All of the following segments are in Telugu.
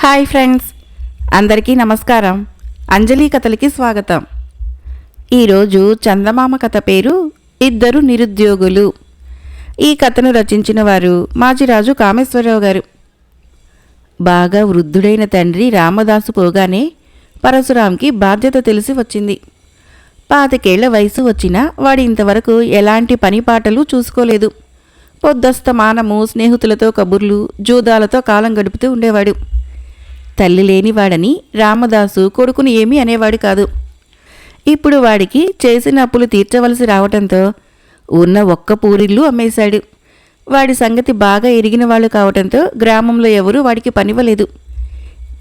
హాయ్ ఫ్రెండ్స్, అందరికీ నమస్కారం. అంజలి కథలకి స్వాగతం. ఈరోజు చందమామ కథ పేరు ఇద్దరు నిరుద్యోగులు. ఈ కథను రచించిన వారు మాజిరాజు కామేశ్వరరావు గారు. బాగా వృద్ధుడైన తండ్రి రామదాసు పోగానే పరశురాంకి బాధ్యత తెలిసి వచ్చింది. 25 వయసు వచ్చినా వాడు ఇంతవరకు ఎలాంటి పనిపాటలు చూసుకోలేదు. పొద్దస్తమానము స్నేహితులతో కబుర్లు, జూదాలతో కాలం గడుపుతూ ఉండేవాడు. తల్లి లేనివాడని రామదాసు కొడుకుని ఏమీ అనేవాడు కాదు. ఇప్పుడు వాడికి చేసిన అప్పులు తీర్చవలసి రావటంతో ఉన్న ఒక్క పూరిల్లు అమ్మేశాడు. వాడి సంగతి బాగా ఎరిగిన వాళ్ళు కావటంతో గ్రామంలో ఎవరూ వాడికి పనివ్వలేదు.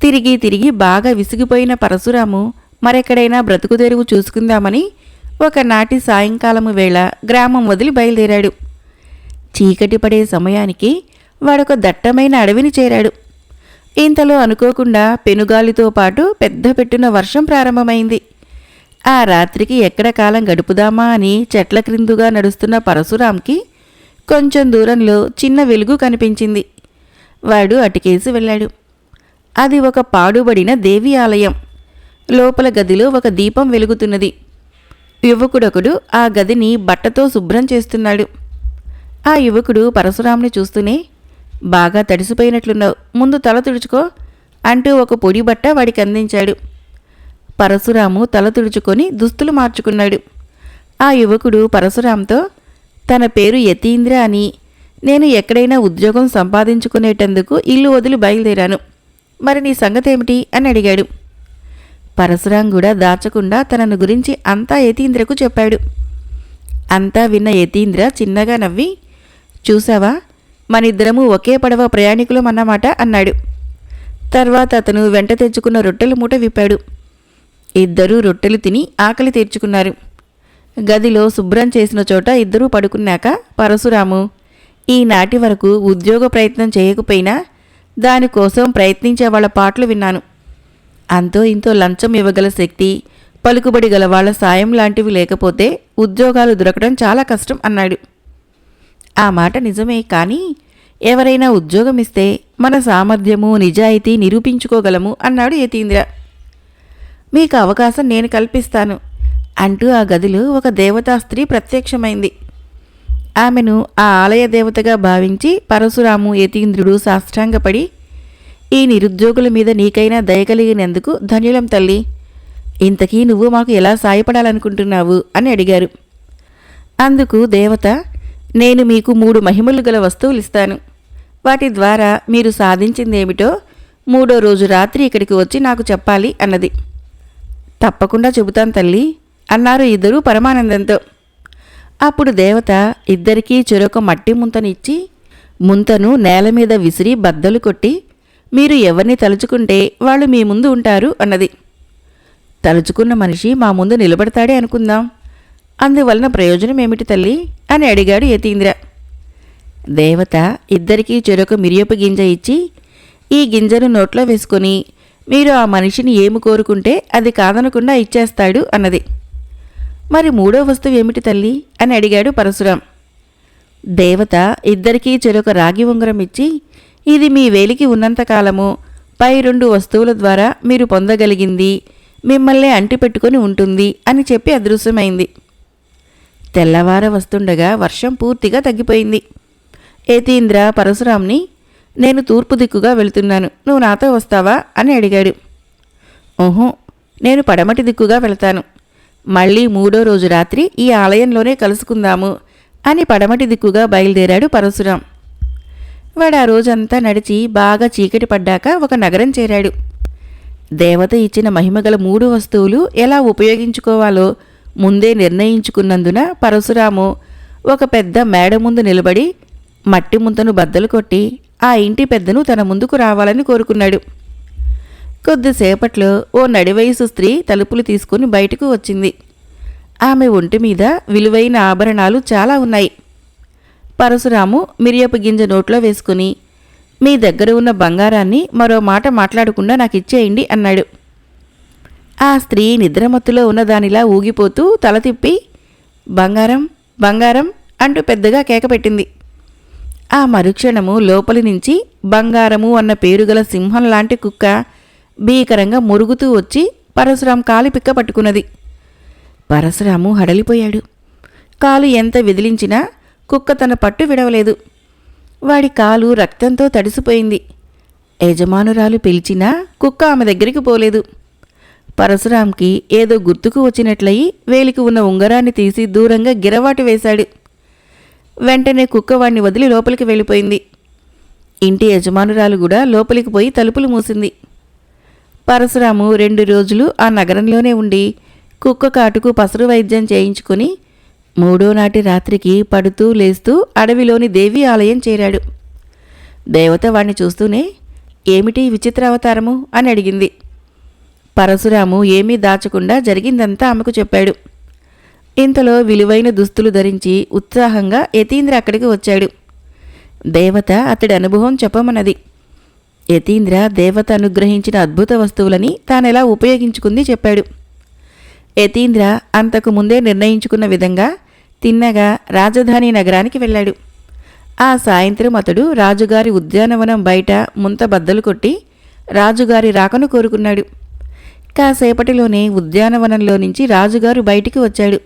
తిరిగి తిరిగి బాగా విసిగిపోయిన పరశురాము మరెక్కడైనా బ్రతుకు తెరువు చూసుకుందామని ఒకనాటి సాయంకాలము వేళ గ్రామం వదిలి బయలుదేరాడు. చీకటి పడే సమయానికి వాడొక దట్టమైన అడవిని చేరాడు. ఇంతలో అనుకోకుండా పెనుగాలితో పాటు పెద్ద పెట్టున వర్షం ప్రారంభమైంది. ఆ రాత్రికి ఎక్కడ కాలం గడుపుదామా అని చెట్ల క్రిందుగా నడుస్తున్న పరశురాంకి కొంచెం దూరంలో చిన్న వెలుగు కనిపించింది. వాడు అటుకేసి వెళ్ళాడు. అది ఒక పాడుబడిన దేవి ఆలయం. లోపల గదిలో ఒక దీపం వెలుగుతున్నది. యువకుడొకడు ఆ గదిని బట్టతో శుభ్రం చేస్తున్నాడు. ఆ యువకుడు పరశురాంని చూస్తూనే, బాగా తడిసిపోయినట్లున్నావు, ముందు తల తుడుచుకో అంటూ ఒక పొడి బట్ట వాడికి అందించాడు. పరశురాము తల తుడుచుకొని దుస్తులు మార్చుకున్నాడు. ఆ యువకుడు పరశురాంతో, తన పేరు యతీంద్ర అని, నేను ఎక్కడైనా ఉద్యోగం సంపాదించుకునేటందుకు ఇల్లు వదిలి బయలుదేరాను, మరి నీ సంగతేమిటి అని అడిగాడు. పరశురాం కూడా దాచకుండా తనను గురించి అంతా యతీంద్రకు చెప్పాడు. అంతా విన్న యతీంద్ర చిన్నగా నవ్వి, చూసావా, మనిద్దరము ఒకే పడవ ప్రయాణికులం అన్నమాట అన్నాడు. తర్వాత అతను వెంట తెచ్చుకున్న రొట్టెల మూట విప్పాడు. ఇద్దరూ రొట్టెలు తిని ఆకలి తీర్చుకున్నారు. గదిలో శుభ్రం చేసిన చోట ఇద్దరూ పడుకున్నాక పరశురాము, ఈనాటి వరకు ఉద్యోగ ప్రయత్నం చేయకపోయినా దానికోసం ప్రయత్నించే వాళ్ళ పాటలు విన్నాను. అంతో ఇంతో లంచం ఇవ్వగల శక్తి, పలుకుబడి గల వాళ్ళ సాయం లాంటివి లేకపోతే ఉద్యోగాలు దొరకడం చాలా కష్టం అన్నాడు. ఆ మాట నిజమే, కానీ ఎవరైనా ఉద్యోగం ఇస్తే మన సామర్థ్యము నిజాయితీ నిరూపించుకోగలము అన్నాడు యతీంద్ర. మీకు అవకాశం నేను కల్పిస్తాను అంటూ ఆ గదిలో ఒక దేవతా స్త్రీ ప్రత్యక్షమైంది. ఆమెను ఆ ఆలయ దేవతగా భావించి పరశురాము యతీంద్రుడు సాష్టాంగపడి, ఈ నిరుద్యోగుల మీద నీకైనా దయ కలిగినందుకు ధన్యులం తల్లి, ఇంతకీ నువ్వు మాకు ఎలా సాయపడాలనుకుంటున్నావు అని అడిగారు. అందుకు దేవత, నేను మీకు 3 మహిమలు గల వస్తువులు ఇస్తాను. వాటి ద్వారా మీరు సాధించిందేమిటో 3వ రోజు రాత్రి ఇక్కడికి వచ్చి నాకు చెప్పాలి అన్నది. తప్పకుండా చెబుతాను తల్లి అన్నారు ఇద్దరూ పరమానందంతో. అప్పుడు దేవత ఇద్దరికీ చెరొక మట్టి ముంతనిచ్చి, ముంతను నేల మీద విసిరి బద్దలు కొట్టి, మీరు ఎవరిని తలుచుకుంటే వాళ్ళు మీ ముందు ఉంటారు అన్నది. తలుచుకున్న మనిషి మా ముందు నిలబడతాడే అనుకుందాం, అందువలన ప్రయోజనం ఏమిటి తల్లి అని అడిగాడు యతీంద్ర. దేవత ఇద్దరికీ చెరొక మిరియపు గింజ ఇచ్చి, ఈ గింజను నోట్లో వేసుకొని మీరు ఆ మనిషిని ఏమి కోరుకుంటే అది కాదనకుండా ఇచ్చేస్తాడు అన్నది. మరి 3వ వస్తువు ఏమిటి తల్లి అని అడిగాడు పరశురాం. దేవత ఇద్దరికీ చెరొక రాగి ఉంగరం ఇచ్చి, ఇది మీ వేలికి ఉన్నంతకాలము పై 2 వస్తువుల ద్వారా మీరు పొందగలిగింది మిమ్మల్ని అంటిపెట్టుకొని ఉంటుంది అని చెప్పి అదృశ్యమైంది. తెల్లవార వస్తుండగా వర్షం పూర్తిగా తగ్గిపోయింది. యతీంద్ర పరశురాంని, నేను తూర్పు దిక్కుగా వెళుతున్నాను, నువ్వు నాతో వస్తావా అని అడిగాడు. ఓహో, నేను పడమటి దిక్కుగా వెళతాను, మళ్ళీ 3వ రోజు రాత్రి ఈ ఆలయంలోనే కలుసుకుందాము అని పడమటి దిక్కుగా బయలుదేరాడు పరశురాం. వాడు ఆ రోజంతా నడిచి బాగా చీకటి పడ్డాక ఒక నగరం చేరాడు. దేవత ఇచ్చిన మహిమగల 3 వస్తువులు ఎలా ఉపయోగించుకోవాలో ముందే నిర్ణయించుకున్నందున పరశురాము ఒక పెద్ద మేడ ముందు నిలబడి మట్టి ముంతను బద్దలు కొట్టి ఆ ఇంటి పెద్దను తన ముందుకు రావాలని కోరుకున్నాడు. కొద్దిసేపట్లో ఓ నడివయసు స్త్రీ తలుపులు తీసుకుని బయటకు వచ్చింది. ఆమె ఒంటి మీద విలువైన ఆభరణాలు చాలా ఉన్నాయి. పరశురాము మిరియపు గింజ నోట్లో వేసుకుని, మీ దగ్గర ఉన్న బంగారాన్ని మరో మాట మాట్లాడకుండా నాకు ఇచ్చేయండి అన్నాడు. ఆ స్త్రీ నిద్రమత్తులో ఉన్నదానిలా ఊగిపోతూ తల తిప్పి, బంగారం బంగారం అంటూ పెద్దగా కేకపెట్టింది. ఆ మరుక్షణము లోపలి నుంచి బంగారము అన్న పేరుగల సింహం లాంటి కుక్క భీకరంగా మురుగుతూ వచ్చి పరశురాం కాలి పిక్క పట్టుకున్నది. పరశురాము హడలిపోయాడు. కాలు ఎంత విదిలించినా కుక్క తన పట్టు విడవలేదు. వాడి కాలు రక్తంతో తడిసిపోయింది. యజమానురాలు పిలిచినా కుక్క ఆమె దగ్గరికి పోలేదు. పరశురాంకి ఏదో గుర్తుకు వచ్చినట్లయి వేలికి ఉన్న ఉంగరాన్ని తీసి దూరంగా గిరవాటు వేశాడు. వెంటనే కుక్క వాణ్ణి వదిలి లోపలికి వెళ్ళిపోయింది. ఇంటి యజమానురాలు కూడా లోపలికి పోయి తలుపులు మూసింది. పరశురాము 2 రోజులు ఆ నగరంలోనే ఉండి కుక్క కాటుకు పసరు వైద్యం చేయించుకుని 3వ నాటి రాత్రికి పడుతూ లేస్తూ అడవిలోని దేవి ఆలయం చేరాడు. దేవత వాణ్ణి చూస్తూనే, ఏమిటి విచిత్ర అవతారము అని అడిగింది. పరశురాము ఏమీ దాచకుండా జరిగిందంతా ఆమెకు చెప్పాడు. ఇంతలో విలువైన దుస్తులు ధరించి ఉత్సాహంగా యతీంద్ర అక్కడికి వచ్చాడు. దేవత అతడి అనుభవం చెప్పమన్నది. యతీంద్ర దేవత అనుగ్రహించిన అద్భుత వస్తువులని తానెలా ఉపయోగించుకుంది చెప్పాడు. యతీంద్ర అంతకు ముందే నిర్ణయించుకున్న విధంగా తిన్నగా రాజధాని నగరానికి వెళ్ళాడు. ఆ సాయంత్రం అతడు రాజుగారి ఉద్యానవనం బయట ముంత బద్దలు కొట్టి రాజుగారి రాకను కోరుకున్నాడు. కాసేపటిలోనే ఉద్యానవనంలో నుంచి రాజుగారు బయటికి వచ్చాడు.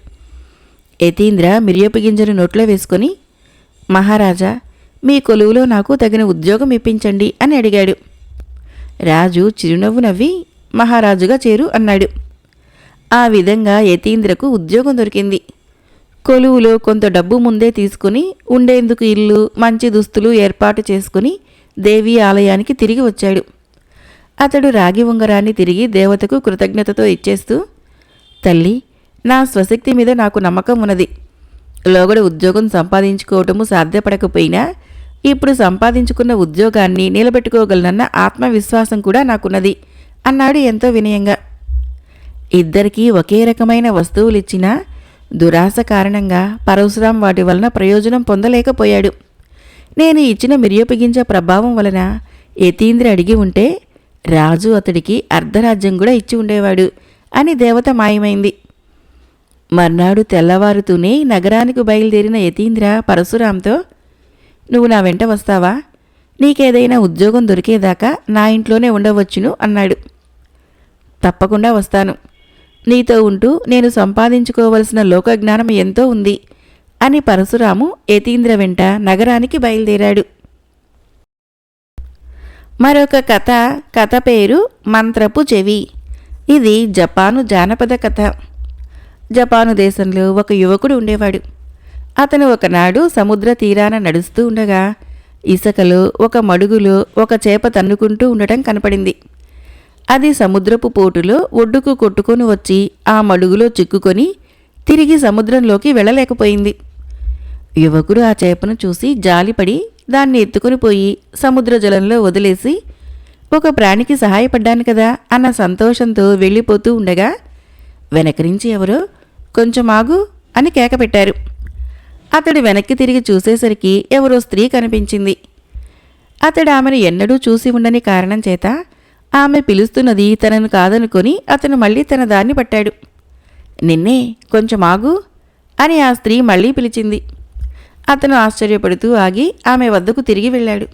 యతీంద్ర మిరియపు గింజను నోట్లో వేసుకొని, మహారాజా, మీ కొలువులో నాకు తగిన ఉద్యోగం ఇప్పించండి అని అడిగాడు. రాజు చిరునవ్వు నవ్వి, మహారాజుగా చేరు అన్నాడు. ఆ విధంగా యతీంద్రకు ఉద్యోగం దొరికింది. కొలువులో కొంత డబ్బు ముందే తీసుకుని ఉండేందుకు ఇల్లు, మంచి దుస్తులు ఏర్పాటు చేసుకుని దేవీ ఆలయానికి తిరిగి వచ్చాడు. అతడు రాగి ఉంగరాన్ని తిరిగి దేవతకు కృతజ్ఞతతో ఇచ్చేస్తూ, తల్లి, నా స్వశక్తి మీద నాకు నమ్మకం ఉన్నది. లోగడ ఉద్యోగం సంపాదించుకోవటము సాధ్యపడకపోయినా ఇప్పుడు సంపాదించుకున్న ఉద్యోగాన్ని నిలబెట్టుకోగలనన్న ఆత్మవిశ్వాసం కూడా నాకున్నది అన్నాడు ఎంతో వినయంగా. ఇద్దరికీ ఒకే రకమైన వస్తువులిచ్చినా దురాశ కారణంగా పరశురాం వాటి వలన ప్రయోజనం పొందలేకపోయాడు. నేను ఇచ్చిన మిరియపు గింజ ప్రభావం వలన యతీంద్ర అడిగి ఉంటే రాజు అతడికి అర్ధరాజ్యం కూడా ఇచ్చి ఉండేవాడు అని దేవత మాయమైంది. మర్నాడు తెల్లవారుతూనే నగరానికి బయలుదేరిన యతీంద్ర పరశురాంతో, నువ్వు నా వెంట వస్తావా? నీకేదైనా ఉద్యోగం దొరికేదాకా నా ఇంట్లోనే ఉండవచ్చును అన్నాడు. తప్పకుండా వస్తాను. నీతో ఉంటూ నేను సంపాదించుకోవలసిన లోకజ్ఞానం ఎంతో ఉంది అని పరశురాము యతీంద్ర వెంట నగరానికి బయలుదేరాడు. మరొక కథ పేరు మంత్రపు చెవి. ఇది జపాను జానపద కథ. జపాను దేశంలో ఒక యువకుడు ఉండేవాడు. అతను ఒకనాడు సముద్ర తీరాన నడుస్తూ ఉండగా ఇసుకలో ఒక మడుగులో ఒక చేప తన్నుకుంటూ ఉండటం కనపడింది. అది సముద్రపు పోటులో ఒడ్డుకు కొట్టుకొని వచ్చి ఆ మడుగులో చిక్కుకొని తిరిగి సముద్రంలోకి వెళ్ళలేకపోయింది. యువకుడు ఆ చేపను చూసి జాలిపడి దాన్ని ఎత్తుకుని పోయి సముద్ర జలంలో వదిలేసి, ఒక ప్రాణికి సహాయపడ్డాను కదా అన్న సంతోషంతో వెళ్ళిపోతూ ఉండగా వెనక నుంచి ఎవరో, కొంచెం ఆగు అని కేకపెట్టారు. అతడు వెనక్కి తిరిగి చూసేసరికి ఎవరో స్త్రీ కనిపించింది. అతడు ఆమెను ఎన్నడూ చూసి ఉండని కారణం చేత ఆమె పిలుస్తున్నది తనను కాదనుకొని అతను మళ్ళీ తన దాన్ని పట్టాడు. నిన్నే, కొంచెం ఆగు అని ఆ స్త్రీ మళ్ళీ పిలిచింది. అతను ఆశ్చర్యపడుతూ ఆగి ఆమె వద్దకు తిరిగి వెళ్ళాడు.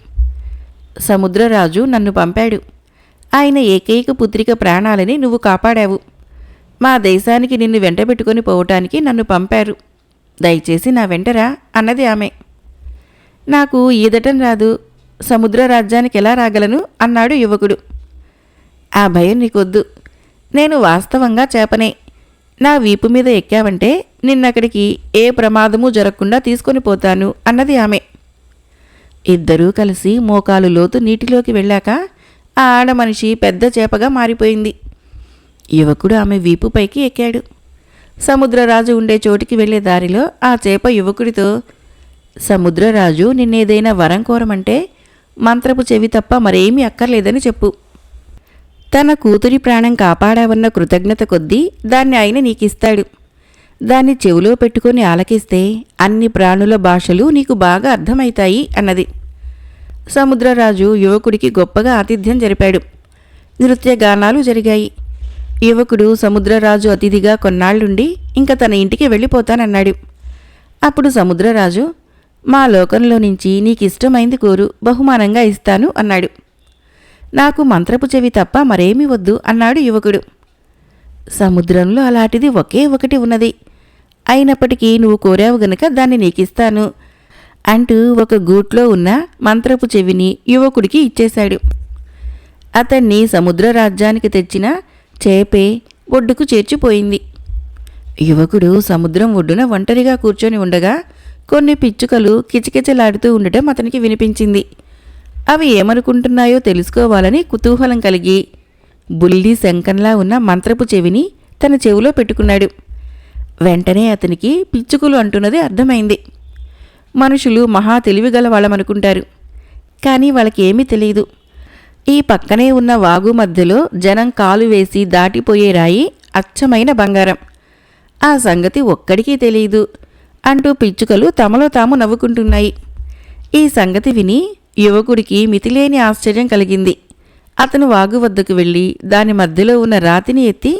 సముద్రరాజు నన్ను పంపాడు. ఆయన ఏకైక పుత్రిక ప్రాణాలని నువ్వు కాపాడావు. మా దేశానికి నిన్ను వెంటబెట్టుకొని పోవటానికి నన్ను పంపారు. దయచేసి నా వెంటరా అన్నది ఆమె. నాకు ఈదటం రాదు, సముద్ర రాజ్యానికి ఎలా రాగలను అన్నాడు యువకుడు. ఆ భయం నీకొద్దు. నేను వాస్తవంగా చేపనే. నా వీపు మీద ఎక్కావంటే నిన్నక్కడికి ఏ ప్రమాదమూ జరగకుండా తీసుకొని పోతాను అన్నది ఆమె. ఇద్దరూ కలిసి మోకాలు లోతు నీటిలోకి వెళ్ళాక ఆ ఆడమనిషి పెద్ద చేపగా మారిపోయింది. యువకుడు ఆమె వీపుపైకి ఎక్కాడు. సముద్రరాజు ఉండే చోటికి వెళ్లే దారిలో ఆ చేప యువకుడితో, సముద్రరాజు నిన్నేదైనా వరం కోరమంటే మంత్రపు చెవి తప్ప మరేమీ అక్కర్లేదని చెప్పు. తన కూతురి ప్రాణం కాపాడావన్న కృతజ్ఞత కొద్దీ దాన్ని ఆయన నీకిస్తాడు. దాన్ని చెవిలో పెట్టుకొని ఆలకిస్తే అన్ని ప్రాణుల భాషలు నీకు బాగా అర్థమవుతాయి అన్నది. సముద్రరాజు యువకుడికి గొప్పగా ఆతిథ్యం జరిపాడు. నృత్యగానాలు జరిగాయి. యువకుడు సముద్రరాజు అతిథిగా కొన్నాళ్లుండి ఇంక తన ఇంటికి వెళ్ళిపోతానన్నాడు. అప్పుడు సముద్రరాజు, మా లోకంలో నుంచి నీకిష్టమైంది కోరు, బహుమానంగా ఇస్తాను అన్నాడు. నాకు మంత్రపు చెవి తప్ప మరేమీ వద్దు అన్నాడు యువకుడు. సముద్రంలో అలాంటిది ఒకే ఒకటి ఉన్నది. అయినప్పటికీ నువ్వు కోరావు గనుక దాన్ని నీకిస్తాను అంటూ ఒక గూట్లో ఉన్న మంత్రపు చెవిని యువకుడికి ఇచ్చేశాడు. అతన్ని సముద్ర రాజ్యానికి తెచ్చిన చేపే ఒడ్డుకు చేర్చిపోయింది. యువకుడు సముద్రం ఒడ్డున ఒంటరిగా కూర్చొని ఉండగా కొన్ని పిచ్చుకలు కిచకిచలాడుతూ ఉండటం అతనికి వినిపించింది. అవి ఏమనుకుంటున్నాయో తెలుసుకోవాలని కుతూహలం కలిగి బుల్లి శంఖంలా ఉన్న మంత్రపు చెవిని తన చెవిలో పెట్టుకున్నాడు. వెంటనే అతనికి పిచ్చుకలు అంటున్నది అర్థమైంది. మనుషులు మహా తెలివిగల వాళ్ళమనుకుంటారు, కానీ వాళ్ళకి ఏమీ తెలియదు. ఈ పక్కనే ఉన్న వాగు మధ్యలో జనం కాలు వేసి దాటిపోయే రాయి అచ్చమైన బంగారం. ఆ సంగతి ఒక్కడికి తెలియదు అంటూ పిచ్చుకలు తమలో తాము నవ్వుకుంటున్నాయి. ఈ సంగతి విని యువకుడికి మితిలేని ఆశ్చర్యం కలిగింది. అతను వాగు వద్దకు వెళ్ళి దాని మధ్యలో ఉన్న రాతిని ఎత్తి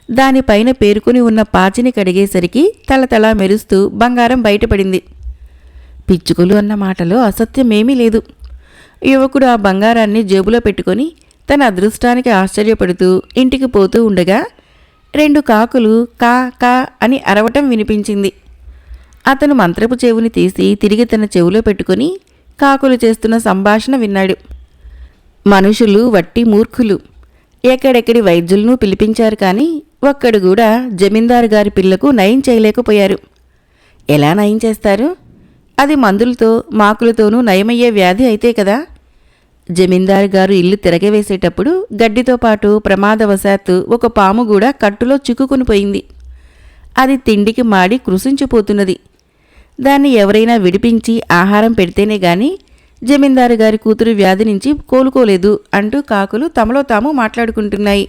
దానిపైన పేరుకుని ఉన్న పాచిని కడిగేసరికి తళతళ మెరుస్తూ బంగారం బయటపడింది. పిచ్చుకలు అన్న మాటలో అసత్యమేమీ లేదు. యువకుడు ఆ బంగారాన్ని జేబులో పెట్టుకొని తన అదృష్టానికి ఆశ్చర్యపడుతూ ఇంటికి పోతూ ఉండగా 2 కాకులు కా కా అని అరవటం వినిపించింది. అతను మంత్రపు చెవుని తీసి తిరిగి తన చెవులో పెట్టుకొని కాకులు చేస్తున్న సంభాషణ విన్నాడు. మనుషులు వట్టి మూర్ఖులు. ఎక్కడెక్కడి వైద్యులను పిలిపించారు, కానీ ఒక్కడు కూడా జమీందారు గారి పిల్లకు నయం చేయలేకపోయారు. ఎలా నయం చేస్తారు? అది మందులతో మాకులతోనూ నయమయ్యే వ్యాధి అయితే కదా. జమీందారు గారు ఇల్లు తిరగవేసేటప్పుడు గడ్డితో పాటు ప్రమాదవశాత్తు ఒక పాము కూడా కట్టులో చిక్కుకుని పోయింది. అది తిండికి మాడి కృశించిపోతున్నది. దాన్ని ఎవరైనా విడిపించి ఆహారం పెడితేనే గాని జమీందారు గారి కూతురు వ్యాధి నుంచి కోలుకోలేదు అంటూ కాకులు తమలో తాము మాట్లాడుకుంటున్నాయి.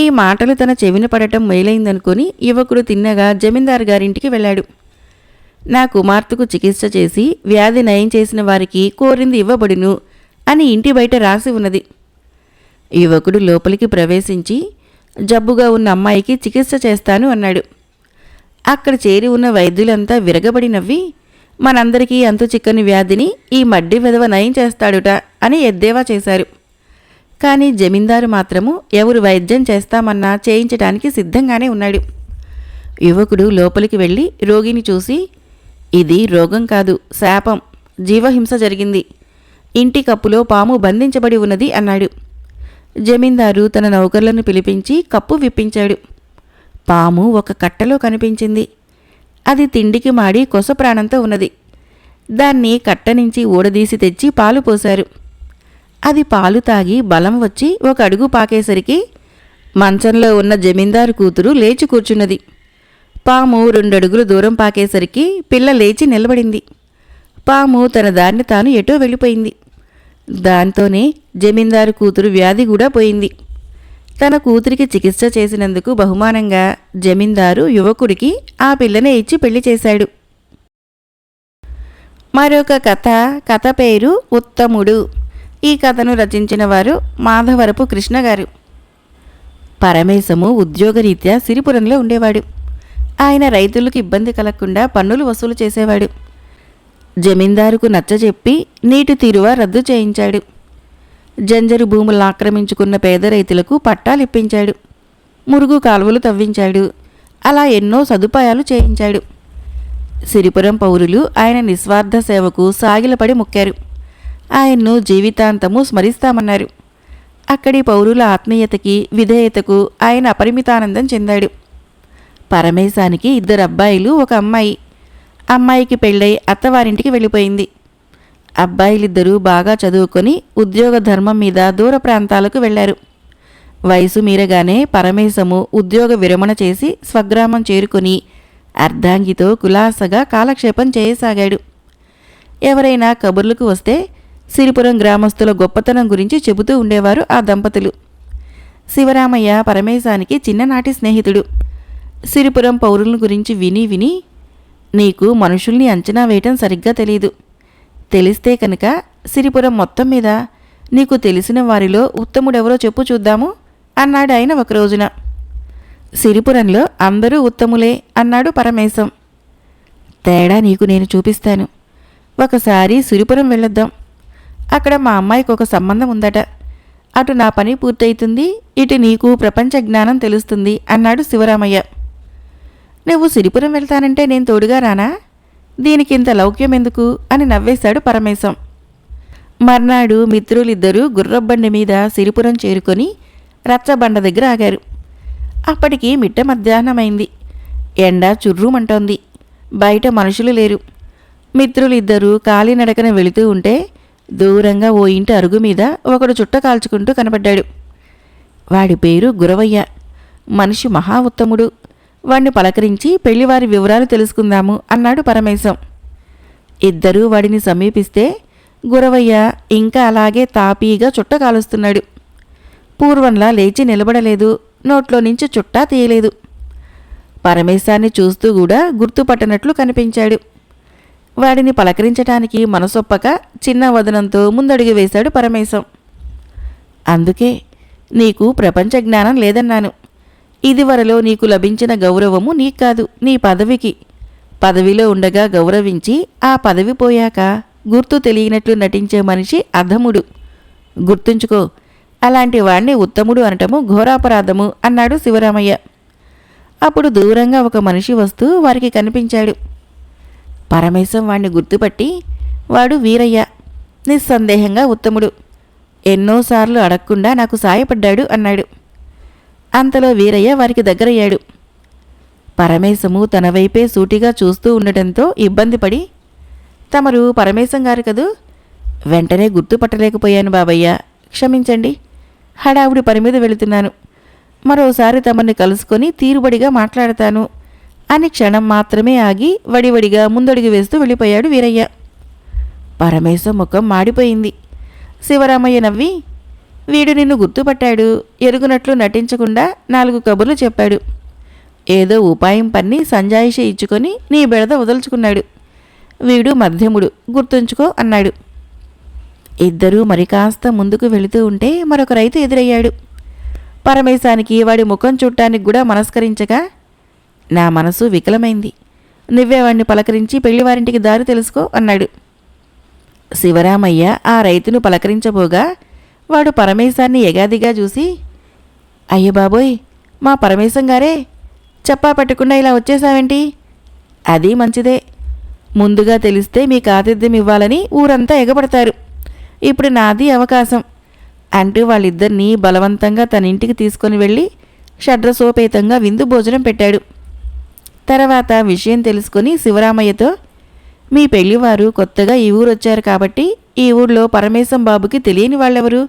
ఈ మాటలు తన చెవిన పడటం మేలైందనుకొని యువకుడు తిన్నగా జమీందారు గారింటికి వెళ్ళాడు. నా కుమార్తెకు చికిత్స చేసి వ్యాధి నయం చేసిన వారికి కోరింది ఇవ్వబడును అని ఇంటి బయట రాసి ఉన్నది. యువకుడు లోపలికి ప్రవేశించి జబ్బుగా ఉన్న అమ్మాయికి చికిత్స చేస్తాను అన్నాడు. అక్కడ చేరి ఉన్న వైద్యులంతా విరగబడి నవ్వి, మనందరికీ అంతు చిక్కని వ్యాధిని ఈ మడ్డి విధవ నయం చేస్తాడుట అని ఎద్దేవా చేశారు. కానీ జమీందారు మాత్రము ఎవరు వైద్యం చేస్తామన్నా చేయించడానికి సిద్ధంగానే ఉన్నాడు. యువకుడు లోపలికి వెళ్ళి రోగిని చూసి, ఇది రోగం కాదు, శాపం, జీవహింస జరిగింది. ఇంటి కప్పులో పాము బంధించబడి ఉన్నది అన్నాడు. జమీందారు తన నౌకర్లను పిలిపించి కప్పు విప్పించాడు. పాము ఒక కట్టలో కనిపించింది. అది తిండికి మాడి కొస ప్రాణంతో ఉన్నది. దాన్ని కట్ట నుంచి ఊడదీసి తెచ్చి పాలు పోశారు. అది పాలు తాగి బలం వచ్చి ఒక అడుగు పాకేసరికి మంచంలో ఉన్న జమీందారు కూతురు లేచి కూర్చున్నది. పాము 2 అడుగులు దూరం పాకేసరికి పిల్ల లేచి నిలబడింది. పాము తన దారిని తాను ఎటో వెళ్ళిపోయింది. దాంతోనే జమీందారు కూతురు వ్యాధి కూడా పోయింది. తన కూతురికి చికిత్స చేసినందుకు బహుమానంగా జమీందారు యువకుడికి ఆ పిల్లనే ఇచ్చి పెళ్లి చేశాడు. మరొక కథ పేరు ఉత్తముడు. ఈ కథను రచించిన వారు మాధవరపు కృష్ణ గారు. పరమేశము ఉద్యోగరీత్యా సిరిపురంలో ఉండేవాడు. ఆయన రైతులకు ఇబ్బంది కలగకుండా పన్నులు వసూలు చేసేవాడు. జమీందారుకు నచ్చజెప్పి నీటి తీరువ రద్దు చేయించాడు. జంజరు భూములను ఆక్రమించుకున్న పేద రైతులకు పట్టాలిప్పించాడు. మురుగు కాలువలు తవ్వించాడు. అలా ఎన్నో సదుపాయాలు చేయించాడు. సిరిపురం పౌరులు ఆయన నిస్వార్థ సేవకు సాగిలపడి మొక్కారు. ఆయన్ను జీవితాంతము స్మరిస్తామన్నారు. అక్కడి పౌరుల ఆత్మీయతకి విధేయతకు ఆయన అపరిమితానందం చెందాడు. పరమేశానికి 2 అబ్బాయిలు, 1 అమ్మాయి. అమ్మాయికి పెళ్ళై అత్తవారింటికి వెళ్ళిపోయింది. అబ్బాయిలిద్దరూ బాగా చదువుకొని ఉద్యోగ ధర్మం మీద దూర ప్రాంతాలకు వెళ్లారు. వయసు మీరగానే పరమేశము ఉద్యోగ విరమణ చేసి స్వగ్రామం చేరుకొని అర్ధాంగితో కులాసగా కాలక్షేపం చేయసాగాడు. ఎవరైనా కబుర్లకు వస్తే సిరిపురం గ్రామస్తుల గొప్పతనం గురించి చెబుతూ ఉండేవారు ఆ దంపతులు. శివరామయ్య పరమేశానికి చిన్ననాటి స్నేహితుడు. సిరిపురం పౌరుల గురించి విని విని, నీకు మనుషుల్ని అంచనా వేయటం సరిగ్గా తెలీదు. తెలిస్తే కనుక సిరిపురం మొత్తం మీద నీకు తెలిసిన వారిలో ఉత్తముడెవరో చెప్పు చూద్దాము అన్నాడు ఆయన ఒక రోజున. సిరిపురంలో అందరూ ఉత్తములే అన్నాడు పరమేశం. తేడా నీకు నేను చూపిస్తాను. ఒకసారి సిరిపురం వెళ్ళొద్దాం. అక్కడ మా అమ్మాయికి ఒక సంబంధం ఉందట. అటు నా పని పూర్తయితుంది, ఇటు నీకు ప్రపంచ జ్ఞానం తెలుస్తుంది అన్నాడు శివరామయ్య. నువ్వు సిరిపురం వెళ్తానంటే నేను తోడుగా రానా? దీనికింత లౌక్యం ఎందుకు అని నవ్వేశాడు పరమేశం. మర్నాడు మిత్రులిద్దరూ గుర్రబండి మీద సిరిపురం చేరుకొని రచ్చబండ దగ్గర ఆగారు. అప్పటికి మిట్ట మధ్యాహ్నమైంది. ఎండ చుర్రుమంటోంది. బయట మనుషులు లేరు. మిత్రులిద్దరూ కాలినడకన వెళుతూ ఉంటే దూరంగా ఓ ఇంటి అరుగు మీద ఒకడు చుట్ట కాల్చుకుంటూ కనబడ్డాడు. వాడి పేరు గురవయ్య. మనిషి మహా ఉత్తముడు. వాణ్ణి పలకరించి పెళ్లివారి వివరాలు తెలుసుకుందాము అన్నాడు పరమేశం. ఇద్దరూ వాడిని సమీపిస్తే గురవయ్య ఇంకా అలాగే తాపీగా చుట్ట కాలుస్తున్నాడు. పూర్వంలా లేచి నిలబడలేదు. నోట్లో నుంచి చుట్టా తీయలేదు. పరమేశాన్ని చూస్తూ కూడా గుర్తుపట్టనట్లు కనిపించాడు. వాడిని పలకరించటానికి మనసొప్పక చిన్న వదనంతో ముందడుగు వేశాడు పరమేశం. అందుకే నీకు ప్రపంచ జ్ఞానం లేదన్నాను. ఇదివరలో నీకు లభించిన గౌరవము నీకు కాదు, నీ పదవికి. పదవిలో ఉండగా గౌరవించి ఆ పదవి పోయాక గుర్తు తెలియనట్లు నటించే మనిషి అధముడు. గుర్తుంచుకో, అలాంటి వాణ్ణి ఉత్తముడు అనటము ఘోరాపరాధము అన్నాడు శివరామయ్య. అప్పుడు దూరంగా ఒక మనిషి వస్తూ వారికి కనిపించాడు. పరమేశం వాణ్ణి గుర్తుపట్టి, వాడు వీరయ్య, నిస్సందేహంగా ఉత్తముడు, ఎన్నోసార్లు అడగకుండా నాకు సాయపడ్డాడు అన్నాడు. అంతలో వీరయ్య వారికి దగ్గరయ్యాడు. పరమేశము తన వైపే సూటిగా చూస్తూ ఉండటంతో ఇబ్బందిపడి, తమరు పరమేశం గారు కదూ? వెంటనే గుర్తుపట్టలేకపోయాను బాబయ్య, క్షమించండి. హడావుడి పని మీద వెళుతున్నాను. మరోసారి తమని కలుసుకొని తీరుబడిగా మాట్లాడతాను అని క్షణం మాత్రమే ఆగి వడివడిగా ముందడుగు వేస్తూ వెళ్ళిపోయాడు వీరయ్య. పరమేశం ముఖం మాడిపోయింది. శివరామయ్య నవ్వి, వీడు నిన్ను గుర్తుపట్టాడు, ఎరుగునట్లు నటించకుండా 4 కబుర్లు చెప్పాడు. ఏదో ఉపాయం పన్ని సంజాయిషి ఇచ్చుకొని నీ బెడద వదల్చుకున్నాడు. వీడు మధ్యముడు, గుర్తుంచుకో అన్నాడు. ఇద్దరూ మరి కాస్త ముందుకు వెళుతూ ఉంటే మరొక రైతు ఎదురయ్యాడు. పరమేశానికి వాడి ముఖం చూడటానికి కూడా మనస్కరించగా, నా మనసు వికలమైంది, నువ్వే వాడిని పలకరించి పెళ్లివారింటికి దారి తెలుసుకో అన్నాడు. శివరామయ్య ఆ రైతును పలకరించబోగా వాడు పరమేశాన్ని ఎగాదిగా చూసి, అయ్య బాబోయ్, మా పరమేశం గారే, చెప్పా పట్టకుండా ఇలా వచ్చేసావేంటి? అది మంచిదే. ముందుగా తెలిస్తే మీకు ఆతిథ్యం ఇవ్వాలని ఊరంతా ఎగబడతారు. ఇప్పుడు నాది అవకాశం అంటూ వాళ్ళిద్దరినీ బలవంతంగా తన ఇంటికి తీసుకొని వెళ్ళి షడ్రసోపేతంగా విందు భోజనం పెట్టాడు. తర్వాత విషయం తెలుసుకొని శివరామయ్యతో, మీ పెళ్లివారు కొత్తగా ఈ ఊరొచ్చారు కాబట్టి ఈ ఊళ్ళో పరమేశం బాబుకి తెలియని వాళ్ళెవరు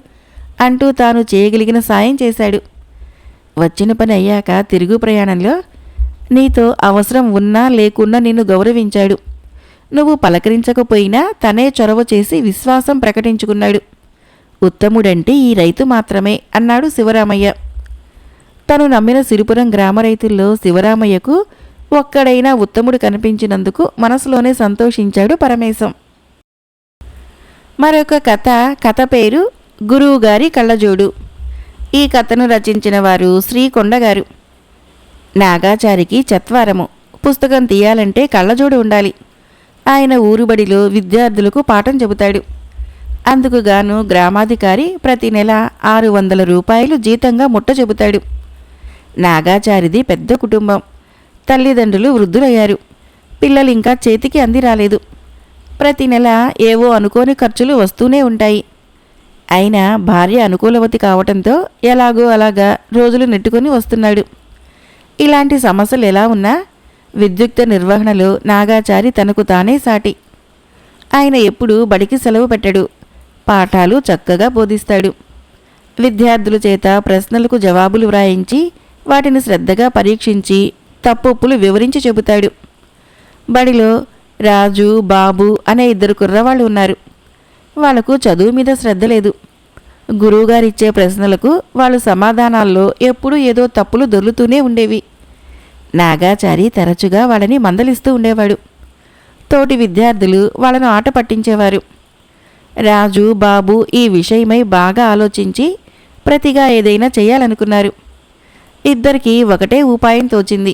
అంటూ తాను చేయగలిగిన సాయం చేశాడు. వచ్చిన పని అయ్యాక తిరుగు ప్రయాణంలో నీతో అవసరం ఉన్నా లేకున్నా నిన్ను గౌరవించాడు. నువ్వు పలకరించకపోయినా తనే చొరవ చేసి విశ్వాసం ప్రకటించుకున్నాడు. ఉత్తముడంటే ఈ రైతు మాత్రమే అన్నాడు శివరామయ్య. తను నమ్మిన సిరిపురం గ్రామ రైతుల్లో శివరామయ్యకు ఒక్కడైనా ఉత్తముడు కనిపించినందుకు మనసులోనే సంతోషించాడు పరమేశం. మరొక కథ పేరు గురువుగారి కళ్ళజోడు. ఈ కథను రచించిన వారు శ్రీకొండగారు. నాగాచారికి చత్వారము. పుస్తకం తీయాలంటే కళ్ళజోడు ఉండాలి. ఆయన ఊరుబడిలో విద్యార్థులకు పాఠం చెబుతాడు. అందుకుగాను గ్రామాధికారి ప్రతి నెల 600 రూపాయలు జీతంగా ముట్ట చెబుతాడు. నాగాచారిది పెద్ద కుటుంబం. తల్లిదండ్రులు వృద్ధులయ్యారు. పిల్లలు ఇంకా చేతికి అంది రాలేదు. ప్రతి నెల ఏవో అనుకోని ఖర్చులు వస్తూనే ఉంటాయి. అయినా భార్య అనుకూలవతి కావటంతో ఎలాగో అలాగా రోజులు నెట్టుకొని వస్తున్నాడు. ఇలాంటి సమస్యలు ఎలా ఉన్నా విద్యుక్త నిర్వహణలో నాగాచారి తనకు తానే సాటి. ఆయన ఎప్పుడూ బడికి సెలవు పెట్టడు. పాఠాలు చక్కగా బోధిస్తాడు. విద్యార్థుల చేత ప్రశ్నలకు జవాబులు వ్రాయించి వాటిని శ్రద్ధగా పరీక్షించి తప్పొప్పులు వివరించి చెబుతాడు. బడిలో రాజు, బాబు అనే 2 కుర్రవాళ్ళు ఉన్నారు. వాళ్లకు చదువు మీద శ్రద్ధ లేదు. గురువుగారిచ్చే ప్రశ్నలకు వాళ్ళు సమాధానాల్లో ఎప్పుడూ ఏదో తప్పులు దొర్లుతూనే ఉండేవి. నాగాచారి తరచుగా వాళ్ళని మందలిస్తూ ఉండేవాడు. తోటి విద్యార్థులు వాళ్ళను ఆట పట్టించేవారు. రాజు, బాబు ఈ విషయమై బాగా ఆలోచించి ప్రతిగా ఏదైనా చేయాలనుకున్నారు. ఇద్దరికీ ఒకటే ఉపాయం తోచింది.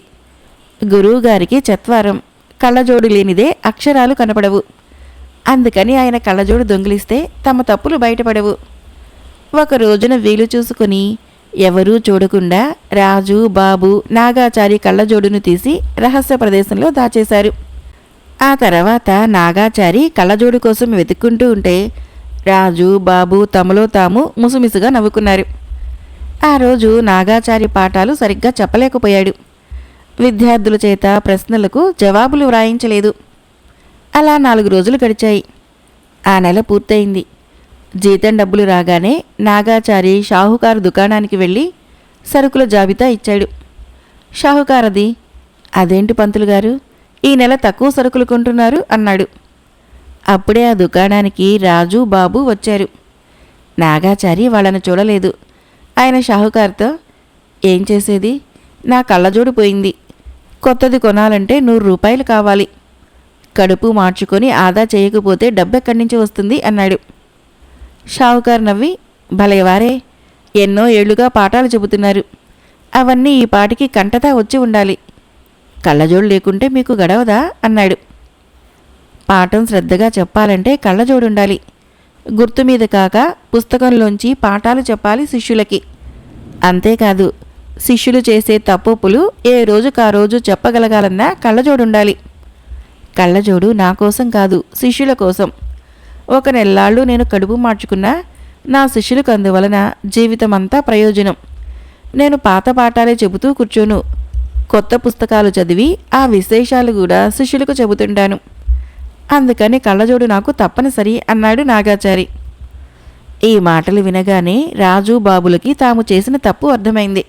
గురువుగారికి చత్వారం, కళ్ళజోడు లేనిదే అక్షరాలు కనపడవు. అందుకని ఆయన కళ్ళజోడు దొంగిలిస్తే తమ తప్పులు బయటపడవు. ఒక రోజున వీలు చూసుకుని ఎవరూ చూడకుండా రాజు, బాబు నాగాచారి కళ్ళజోడును తీసి రహస్య ప్రదేశంలో దాచేశారు. ఆ తర్వాత నాగాచారి కళ్ళజోడు కోసం వెతుక్కుంటూ ఉంటే రాజు, బాబు తమలో తాము ముసుమిసుగా నవ్వుకున్నారు. ఆ రోజు నాగాచారి పాఠాలు సరిగ్గా చెప్పలేకపోయాడు. విద్యార్థుల చేత ప్రశ్నలకు జవాబులు వ్రాయించలేదు. అలా 4 రోజులు గడిచాయి. ఆ నెల పూర్తయింది. జీతం డబ్బులు రాగానే నాగాచారి షాహుకారు దుకాణానికి వెళ్ళి సరుకుల జాబితా ఇచ్చాడు. షాహుకారది, అదేంటి పంతులు గారు, ఈ నెల తక్కువ సరుకులు కొంటున్నారు అన్నాడు. అప్పుడే ఆ దుకాణానికి రాజు, బాబు వచ్చారు. నాగాచారి వాళ్ళను చూడలేదు. ఆయన షాహుకారుతో, ఏం చేసేది, నా కళ్ళజోడు పోయింది, కొత్తది కొనాలంటే 100 రూపాయలు కావాలి, కడుపు మార్చుకొని ఆదా చేయకపోతే డబ్బెక్కడి నుంచి వస్తుంది అన్నాడు. షావుకారు నవ్వి, భలేవారే, ఎన్నో ఏళ్లుగా పాఠాలు చెబుతున్నారు, అవన్నీ ఈ పాటికి కంటతా వచ్చి ఉండాలి, కళ్ళజోడు లేకుంటే మీకు గడవదా అన్నాడు. పాఠం శ్రద్ధగా చెప్పాలంటే కళ్ళజోడుండాలి. గుర్తు మీద కాక పుస్తకంలోంచి పాఠాలు చెప్పాలి శిష్యులకి. అంతేకాదు, శిష్యులు చేసే తప్పులు ఏ రోజుకా రోజు చెప్పగలగాలన్నా కళ్ళజోడుండాలి. కళ్ళజోడు నా కోసం కాదు, శిష్యుల కోసం. ఒక నెల్లాళ్ళు నేను కడుపు మార్చుకున్నా నా శిష్యులకు అందువలన జీవితమంతా ప్రయోజనం. నేను పాత పాఠాలే చెబుతూ కూర్చోను, కొత్త పుస్తకాలు చదివి ఆ విశేషాలు కూడా శిష్యులకు చెబుతుంటాను. అందుకని కళ్ళజోడు నాకు తప్పనిసరి అన్నాడు నాగాచారి. ఈ మాటలు వినగానే రాజు, బాబులకి తాము చేసిన తప్పు అర్థమైంది.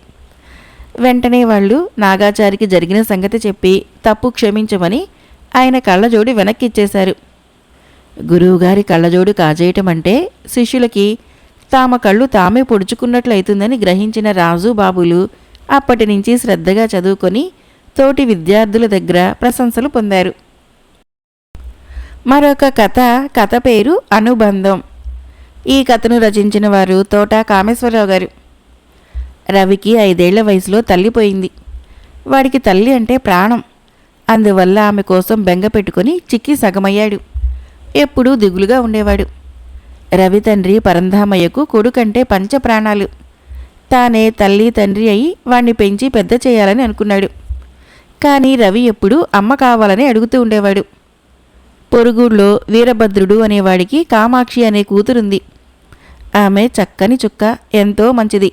వెంటనే వాళ్ళు నాగాచారికి జరిగిన సంగతి చెప్పి తప్పు క్షమించమని ఆయన కళ్ళజోడు వెనక్కిచ్చేశారు. గురువుగారి కళ్ళజోడు కాజేయటం అంటే శిష్యులకి తమ కళ్ళు తామే పొడుచుకున్నట్లయితుందని గ్రహించిన రాజు, బాబులు అప్పటి నుంచి శ్రద్ధగా చదువుకొని తోటి విద్యార్థుల దగ్గర ప్రశంసలు పొందారు. మరొక కథ పేరు అనుబంధం. ఈ కథను రచించిన వారు తోట కామేశ్వరరావు గారు. రవికి 5 ఏళ్ల వయసులో తల్లిపోయింది. వాడికి తల్లి అంటే ప్రాణం. అందువల్ల ఆమె కోసం బెంగ పెట్టుకుని చిక్కి సగమయ్యాడు. ఎప్పుడూ దిగులుగా ఉండేవాడు. రవి తండ్రి పరంధామయ్యకు కొడుకంటే పంచప్రాణాలు. తానే తల్లి తండ్రి అయి వాణ్ణి పెంచి పెద్ద చేయాలని అనుకున్నాడు. కానీ రవి ఎప్పుడూ అమ్మ కావాలని అడుగుతూ ఉండేవాడు. పొరుగుళ్ళో వీరభద్రుడు అనేవాడికి కామాక్షి అనే కూతురుంది. ఆమె చక్కని చుక్క, ఎంతో మంచిది.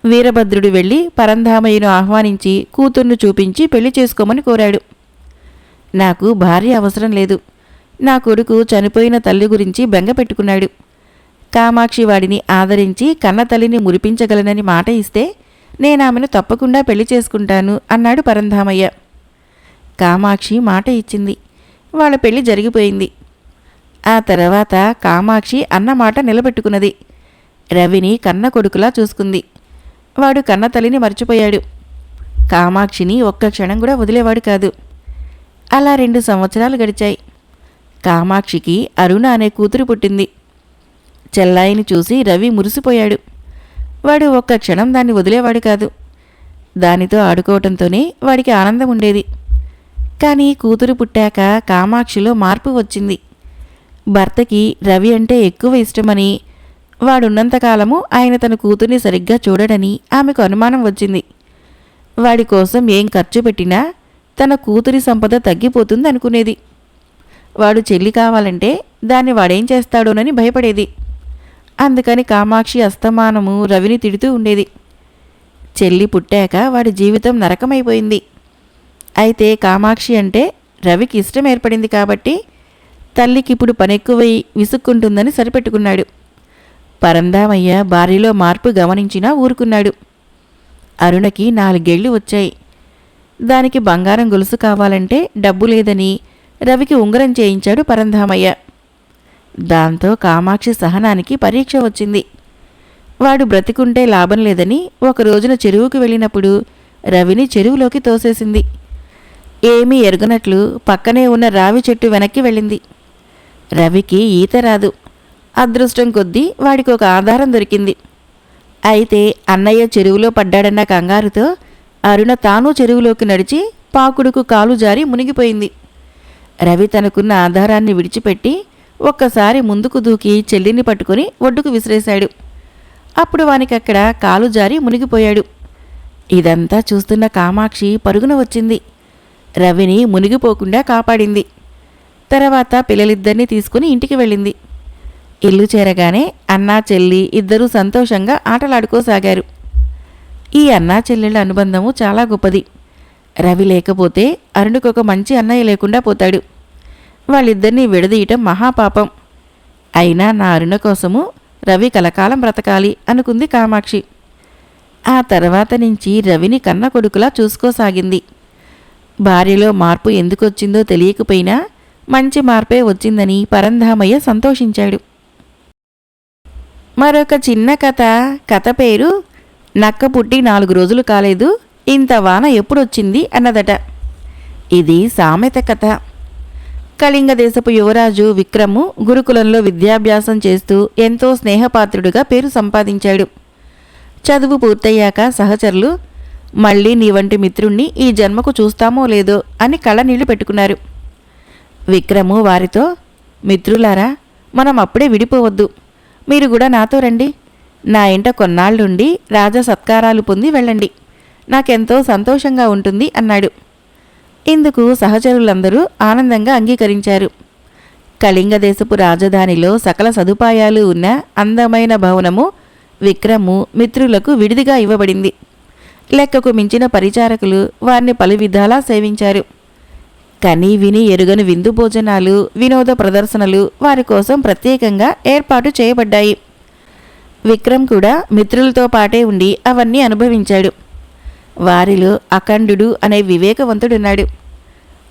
వీరభద్రుడు వెళ్ళి పరంధామయ్యను ఆహ్వానించి కూతుర్ను చూపించి పెళ్లి చేసుకోమని కోరాడు. నాకు భార్య అవసరం లేదు, నా కొడుకు చనిపోయిన తల్లి గురించి బెంగ పెట్టుకున్నాడు. కామాక్షి వాడిని ఆదరించి కన్న తల్లిని మురిపించగలనని మాట ఇస్తే నేనామెను తప్పకుండా పెళ్లి చేసుకుంటాను అన్నాడు పరంధామయ్య. కామాక్షి మాట ఇచ్చింది. వాళ్ళ పెళ్లి జరిగిపోయింది. ఆ తర్వాత కామాక్షి అన్న మాట నిలబెట్టుకున్నది. రవిని కన్న కొడుకులా చూసుకుంది. వాడు కన్న తల్లిని మర్చిపోయాడు. కామాక్షిని ఒక్క క్షణం కూడా వదిలేవాడు కాదు. అలా 2 సంవత్సరాలు గడిచాయి. కామాక్షికి అరుణ అనే కూతురు పుట్టింది. చెల్లాయిని చూసి రవి మురిసిపోయాడు. వాడు ఒక్క క్షణం దాన్ని వదిలేవాడు కాదు. దానితో ఆడుకోవటంతోనే వాడికి ఆనందం ఉండేది. కానీ కూతురు పుట్టాక కామాక్షిలో మార్పు వచ్చింది. భర్తకి రవి అంటే ఎక్కువ ఇష్టమని, వాడున్నంతకాలము ఆయన తన కూతుర్ని సరిగ్గా చూడడని ఆమెకు అనుమానం వచ్చింది. వాడి కోసం ఏం ఖర్చు పెట్టినా తన కూతురి సంపద తగ్గిపోతుంది అనుకునేది. వాడు చెల్లి కావాలంటే దాన్ని వాడేం చేస్తాడోనని భయపడేది. అందుకని కామాక్షి అస్తమానము రవిని తిడుతూ ఉండేది. చెల్లి పుట్టాక వాడి జీవితం నరకమైపోయింది. అయితే కామాక్షి అంటే రవికి ఇష్టం ఏర్పడింది కాబట్టి తల్లికిప్పుడు పనెక్కువై విసుక్కుంటుందని సరిపెట్టుకున్నాడు. పరంధామయ్య భార్యలో మార్పు గమనించినా ఊరుకున్నాడు. అరుణకి 4 ఏళ్లు వచ్చాయి. దానికి బంగారం గొలుసు కావాలంటే డబ్బు లేదని రవికి ఉంగరం చేయించాడు పరంధామయ్య. దాంతో కామాక్షి సహనానికి పరీక్ష వచ్చింది. వాడు బ్రతికుంటే లాభం లేదని ఒక రోజున చెరువుకు వెళ్ళినప్పుడు రవిని చెరువులోకి తోసేసింది. ఏమీ ఎరుగనట్లు పక్కనే ఉన్న రావి చెట్టు వెనక్కి వెళ్ళింది. రవికి ఈత రాదు. అదృష్టం కొద్దీ వాడికి ఒక ఆధారం దొరికింది. అయితే అన్నయ్య చెరువులో పడ్డాడన్న కంగారుతో అరుణ తాను చెరువులోకి నడిచి పాకుడుకు కాలు జారి మునిగిపోయింది. రవి తనకున్న ఆధారాన్ని విడిచిపెట్టి ఒక్కసారి ముందుకు దూకి చెల్లిని పట్టుకుని ఒడ్డుకు విసిరేశాడు. అప్పుడు వానికక్కడ కాలు జారి మునిగిపోయాడు. ఇదంతా చూస్తున్న కామాక్షి పరుగున వచ్చింది. రవిని మునిగిపోకుండా కాపాడింది. తర్వాత పిల్లలిద్దరినీ తీసుకుని ఇంటికి వెళ్ళింది. ఇల్లు చేరగానే అన్నా చెల్లి ఇద్దరూ సంతోషంగా ఆటలాడుకోసాగారు. ఈ అన్నా చెల్లెళ్ళ అనుబంధము చాలా గొప్పది. రవి లేకపోతే అరుణుకొక మంచి అన్నయ్య లేకుండా పోతాడు. వాళ్ళిద్దరినీ విడదీయటం మహాపాపం. అయినా నా అరుణ కోసము రవి కలకాలం బ్రతకాలి అనుకుంది కామాక్షి. ఆ తర్వాత నుంచి రవిని కన్న కొడుకులా చూసుకోసాగింది. భార్యలో మార్పు ఎందుకొచ్చిందో తెలియకపోయినా మంచి మార్పే వచ్చిందని పరంధామయ్య సంతోషించాడు. మరొక చిన్న కథ పేరు నక్క పుట్టి 4 రోజులు కాలేదు, ఇంత వాన ఎప్పుడొచ్చింది అన్నదట. ఇది సామెత కథ. కళింగ దేశపు యువరాజు విక్రము గురుకులంలో విద్యాభ్యాసం చేస్తూ ఎంతో స్నేహపాత్రుడుగా పేరు సంపాదించాడు. చదువు పూర్తయ్యాక సహచరులు, మళ్ళీ నీ వంటి మిత్రుణ్ణి ఈ జన్మకు చూస్తామో లేదో అని కళ్ళనీళ్లు పెట్టుకున్నారు. విక్రము వారితో, మిత్రులారా, మనం అప్పుడే విడిపోవద్దు. మీరు కూడా నాతో రండి. నా ఇంట కొన్నాళ్ళుండి రాజ సత్కారాలు పొంది వెళ్ళండి. నాకెంతో సంతోషంగా ఉంటుంది అన్నాడు. ఇందుకు సహచరులందరూ ఆనందంగా అంగీకరించారు. కళింగ దేశపు రాజధానిలో సకల సదుపాయాలు ఉన్న అందమైన భవనము విక్రము మిత్రులకు విడిదిగా ఇవ్వబడింది. లెక్కకు మించిన పరిచారకులు వారిని పలు విధాలా సేవించారు. కని విని ఎరుగని విందు భోజనాలు, వినోద ప్రదర్శనలు వారి కోసం ప్రత్యేకంగా ఏర్పాటు చేయబడ్డాయి. విక్రమ్ కూడా మిత్రులతో పాటే ఉండి అవన్నీ అనుభవించాడు. వారిలో అఖండుడు అనే వివేకవంతుడున్నాడు.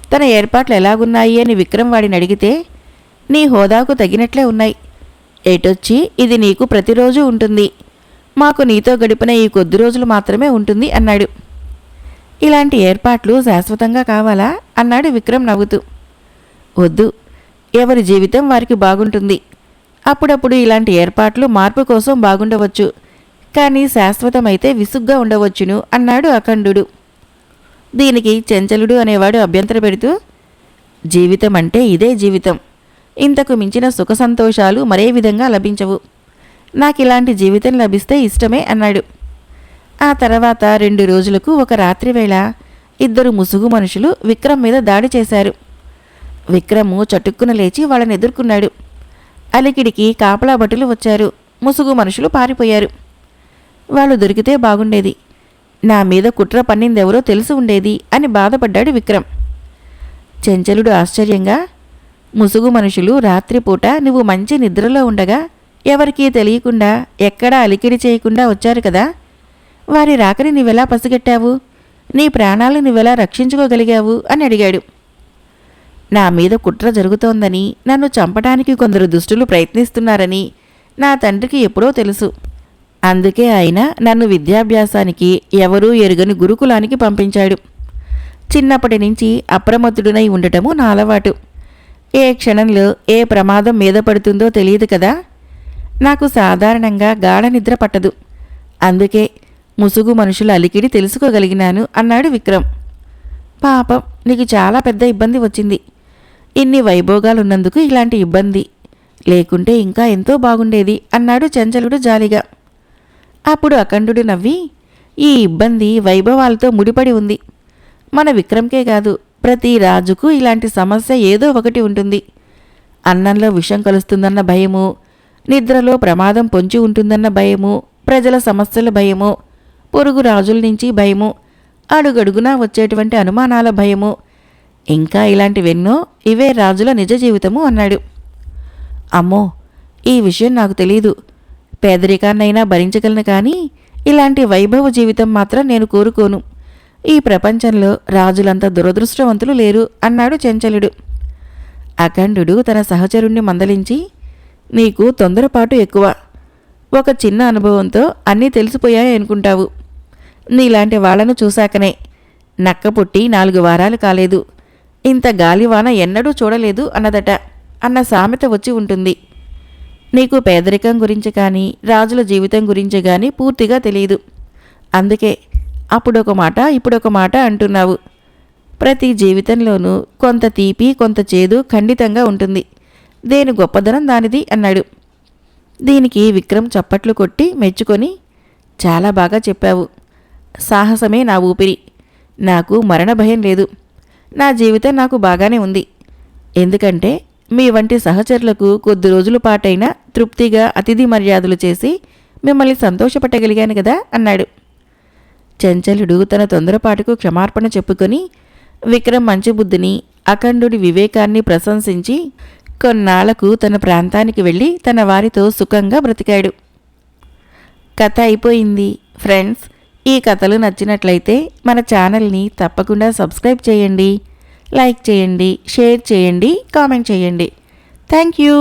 తన ఏర్పాట్లు ఎలాగున్నాయి అని విక్రమ్ వాడిని అడిగితే, నీ హోదాకు తగినట్లే ఉన్నాయి. ఏటొచ్చి ఇది నీకు ప్రతిరోజు ఉంటుంది. మాకు నీతో గడిపిన ఈ కొద్ది రోజులు మాత్రమే ఉంటుంది అన్నాడు. ఇలాంటి ఏర్పాట్లు శాశ్వతంగా కావాలా అన్నాడు విక్రమ్ నవ్వుతూ. వద్దు, ఎవరి జీవితం వారికి బాగుంటుంది. అప్పుడప్పుడు ఇలాంటి ఏర్పాట్లు మార్పు కోసం బాగుండవచ్చు, కానీ శాశ్వతమైతే విసుగ్గా ఉండవచ్చును అన్నాడు అఖండుడు. దీనికి చెంచలుడు అనేవాడు అభ్యంతర పెడుతూ, జీవితం అంటే ఇదే జీవితం. ఇంతకు మించిన సుఖ సంతోషాలు మరే విధంగా లభించవు. నాకిలాంటి జీవితం లభిస్తే ఇష్టమే అన్నాడు. ఆ తర్వాత 2 రోజులకు ఒక రాత్రివేళ 2 ముసుగు మనుషులు విక్రమ్ మీద దాడి చేశారు. విక్రము చటుక్కున లేచి వాళ్ళని ఎదుర్కొన్నాడు. అలికిడికి కాపలా భటులు వచ్చారు. ముసుగు మనుషులు పారిపోయారు. వాళ్ళు దొరికితే బాగుండేది. నా మీద కుట్ర పన్నిందెవరో తెలిసి ఉండేది అని బాధపడ్డాడు విక్రమ్. చెంచలుడు ఆశ్చర్యంగా, ముసుగు మనుషులు రాత్రిపూట నువ్వు మంచి నిద్రలో ఉండగా ఎవరికీ తెలియకుండా ఎక్కడా అలికిడి చేయకుండా వచ్చారు కదా, వారి రాకని నువ్వెలా పసిగట్టావు? నీ ప్రాణాలు నువ్వెలా రక్షించుకోగలిగావు అని అడిగాడు. నా మీద కుట్ర జరుగుతోందని, నన్ను చంపడానికి కొందరు దుష్టులు ప్రయత్నిస్తున్నారని నా తండ్రికి ఎప్పుడో తెలుసు. అందుకే ఆయన నన్ను విద్యాభ్యాసానికి ఎవరూ ఎరుగని గురుకులానికి పంపించాడు. చిన్నప్పటి నుంచి అప్రమత్తుడునై ఉండటము నా అలవాటు. ఏ క్షణంలో ఏ ప్రమాదం మీద పడుతుందో తెలియదు కదా. నాకు సాధారణంగా గాఢ నిద్ర పట్టదు. అందుకే ముసుగు మనుషుల అలికిడి తెలుసుకోగలిగినాను అన్నాడు విక్రమ్. పాపం, నీకు చాలా పెద్ద ఇబ్బంది వచ్చింది. ఇన్ని వైభోగాలున్నందుకు ఇలాంటి ఇబ్బంది. లేకుంటే ఇంకా ఎంతో బాగుండేది అన్నాడు చంచలుడు జాలిగా. అప్పుడు అఖండుడు నవ్వి, ఈ ఇబ్బంది వైభవాలతో ముడిపడి ఉంది. మన విక్రమ్కే కాదు, ప్రతి రాజుకు ఇలాంటి సమస్య ఏదో ఒకటి ఉంటుంది. అన్నంలో విషం కలుస్తుందన్న భయము, నిద్రలో ప్రమాదం పొంచి ఉంటుందన్న భయము, ప్రజల సమస్యల భయము, పొరుగు రాజుల నుంచి భయము, అడుగడుగునా వచ్చేటువంటి అనుమానాల భయము, ఇంకా ఇలాంటివెన్నో, ఇవే రాజుల నిజ జీవితము అన్నాడు. అమ్మో, ఈ విషయం నాకు తెలీదు. పేదరికాన్నైనా భరించగలను, కానీ ఇలాంటి వైభవ జీవితం మాత్రం నేను కోరుకోను. ఈ ప్రపంచంలో రాజులంత దురదృష్టవంతులు లేరు అన్నాడు చెంచలుడు. అఖండుడు తన సహచరుణ్ణి మందలించి, నీకు తొందరపాటు ఎక్కువ. ఒక చిన్న అనుభవంతో అన్నీ తెలిసిపోయాయి అనుకుంటావు. నీలాంటి వాళ్లను చూశాకనే నక్క పుట్టి 4 వారాలు కాలేదు, ఇంత గాలివాన ఎన్నడూ చూడలేదు అన్నదట అన్న సామెత వచ్చి ఉంటుంది. నీకు పేదరికం గురించి కానీ రాజుల జీవితం గురించి కానీ పూర్తిగా తెలియదు. అందుకే అప్పుడొక మాట ఇప్పుడొక మాట అంటున్నావు. ప్రతి జీవితంలోనూ కొంత తీపి కొంత చేదు ఖండితంగా ఉంటుంది. దేని గొప్పదనం దానిది అన్నాడు. దీనికి విక్రమ్ చప్పట్లు కొట్టి మెచ్చుకొని, చాలా బాగా చెప్పావు. సాహసమే నా ఊపిరి. నాకు మరణ భయం లేదు. నా జీవితం నాకు బాగానే ఉంది. ఎందుకంటే మీ వంటి సహచరులకు కొద్ది రోజుల పాటైనా తృప్తిగా అతిథి మర్యాదలు చేసి మిమ్మల్ని సంతోషపెట్టగలిగాను కదా అన్నాడు. చంచలుడు తన తొందరపాటుకు క్షమార్పణ చెప్పుకొని విక్రమ్ మంచి బుద్ధిని, అఖండుడి వివేకాన్ని ప్రశంసించి కొన్నాళ్లకు తన ప్రాంతానికి వెళ్ళి తన వారితో సుఖంగా బ్రతికాడు. కథ అయిపోయింది. ఫ్రెండ్స్, ఈ కథలు నచ్చినట్లయితే మన ఛానల్ని తప్పకుండా సబ్స్క్రైబ్ చేయండి, లైక్ చేయండి, షేర్ చేయండి, కామెంట్ చేయండి. Thank you.